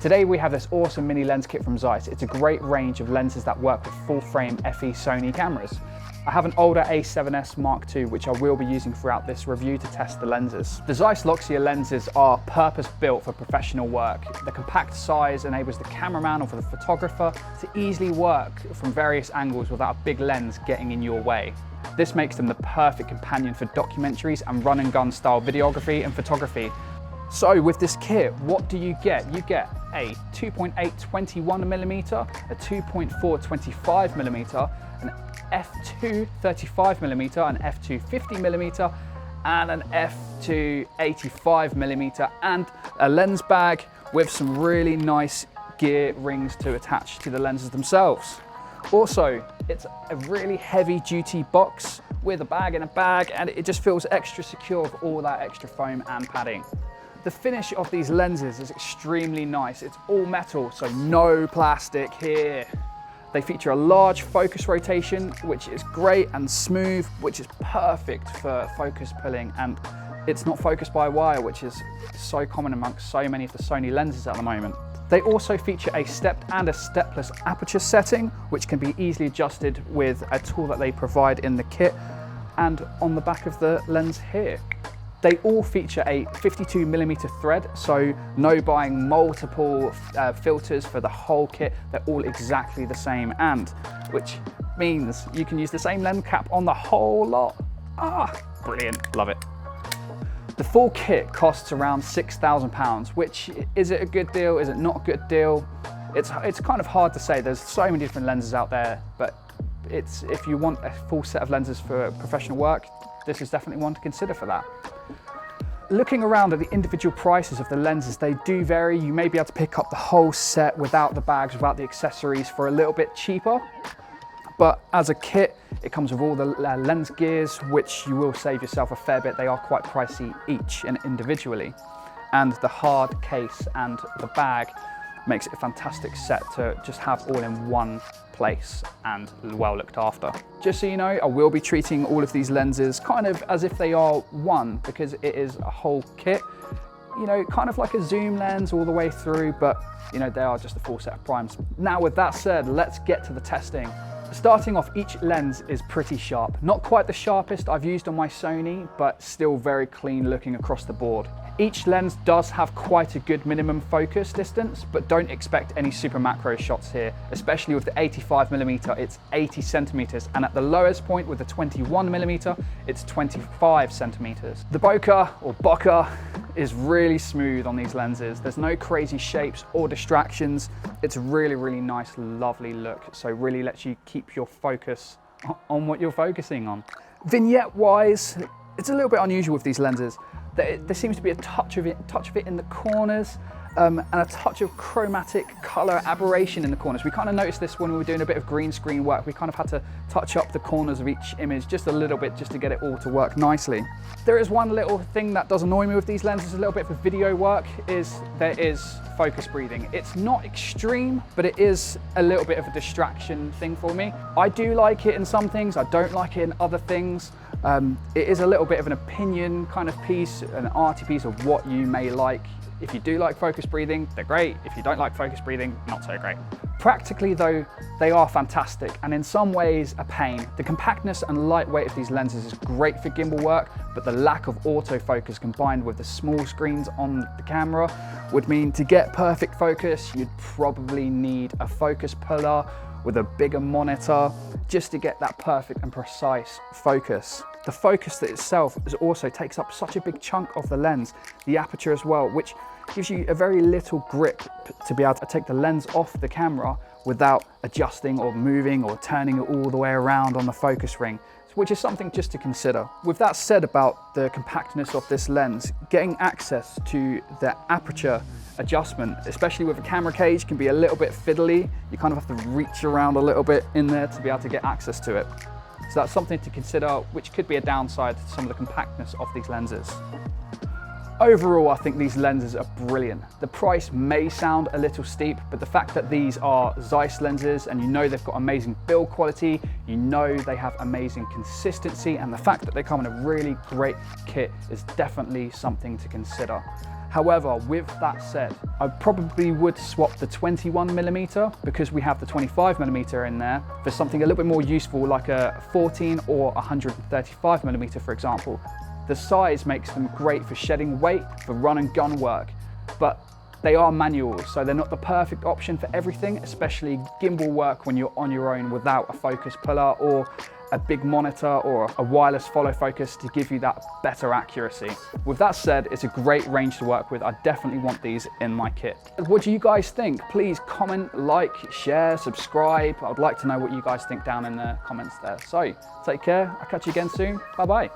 Today we have this awesome mini lens kit from Zeiss. It's a great range of lenses that work with full frame FE Sony cameras. I have an older A7S Mark II which I will be using throughout this review to test the lenses. The Zeiss Loxia lenses are purpose built for professional work. The compact size enables the cameraman or for the photographer to easily work from various angles without a big lens getting in your way. This makes them the perfect companion for documentaries and run and gun style videography and photography. So with this kit, what do you get? You get a 2.8 21mm, a 2.4 25mm, an f2 35mm, an f2 50mm, and an f2 85mm, and a lens bag with some really nice gear rings to attach to the lenses themselves. Also, it's a really heavy duty box with a bag in a bag, and it just feels extra secure with all that extra foam and padding. The finish of these lenses is extremely nice. It's all metal, so no plastic here. They feature a large focus rotation, which is great and smooth, which is perfect for focus pulling, and it's not focused by wire, which is so common amongst so many of the Sony lenses at the moment. They also feature a stepped and a stepless aperture setting, which can be easily adjusted with a tool that they provide in the kit and on the back of the lens here. They all feature a 52mm thread, so no buying multiple filters for the whole kit. They're all exactly the same, and which means you can use the same lens cap on the whole lot. Brilliant, love it. The full kit costs around £6,000, which, is it a good deal? Is it not a good deal? It's kind of hard to say. There's so many different lenses out there, but if you want a full set of lenses for professional work, this is definitely one to consider for that. Looking around at the individual prices of the lenses, they do vary. You may be able to pick up the whole set without the bags, without the accessories for a little bit cheaper. But as a kit, it comes with all the lens gears, which you will save yourself a fair bit. They are quite pricey each and individually. And the hard case and the bag makes it a fantastic set to just have all in one place and well looked after. Just so you know, I will be treating all of these lenses kind of as if they are one, because it is a whole kit. You know, kind of like a zoom lens all the way through, but you know, they are just a full set of primes. Now with that said, let's get to the testing. Starting off, each lens is pretty sharp. Not quite the sharpest I've used on my Sony, but still very clean looking across the board. Each lens does have quite a good minimum focus distance, but don't expect any super macro shots here, especially with the 85mm, it's 80 centimeters, and at the lowest point with the 21mm, it's 25 centimeters. The bokeh or bokeh is really smooth on these lenses. There's no crazy shapes or distractions. It's a really, really nice, lovely look. So really lets you keep your focus on what you're focusing on. Vignette wise, it's a little bit unusual with these lenses. There seems to be a touch of it in the corners, and a touch of chromatic color aberration in the corners. We kind of noticed this when we were doing a bit of green screen work. We kind of had to touch up the corners of each image just a little bit, just to get it all to work nicely. There is one little thing that does annoy me with these lenses a little bit for video work, is there is focus breathing. It's not extreme, but it is a little bit of a distraction thing for me. I do like it in some things, I don't like it in other things. It is a little bit of an opinion kind of piece, an arty piece of what you may like. If you do like focus breathing, they're great. If you don't like focus breathing, not so great. Practically though, they are fantastic, and in some ways a pain. The compactness and lightweight of these lenses is great for gimbal work, but the lack of autofocus combined with the small screens on the camera would mean to get perfect focus, you'd probably need a focus puller with a bigger monitor just to get that perfect and precise focus. The focus itself also takes up such a big chunk of the lens, the aperture as well, which gives you a very little grip to be able to take the lens off the camera without adjusting or moving or turning it all the way around on the focus ring, which is something just to consider. With that said about the compactness of this lens, getting access to the aperture adjustment, especially with a camera cage, can be a little bit fiddly. You kind of have to reach around a little bit in there to be able to get access to it. So that's something to consider, which could be a downside to some of the compactness of these lenses. Overall, I think these lenses are brilliant. The price may sound a little steep, but the fact that these are Zeiss lenses and you know they've got amazing build quality, you know they have amazing consistency, and the fact that they come in a really great kit is definitely something to consider. However, with that said, I probably would swap the 21mm because we have the 25mm in there for something a little bit more useful like a 14 or 135mm, for example. The size makes them great for shedding weight, for run and gun work, but they are manuals, so they're not the perfect option for everything, especially gimbal work when you're on your own without a focus puller or a big monitor or a wireless follow focus to give you that better accuracy. With that said, it's a great range to work with. I definitely want these in my kit. What do you guys think? Please comment, like, share, subscribe. I'd like to know what you guys think down in the comments there. So take care, I'll catch you again soon. Bye bye.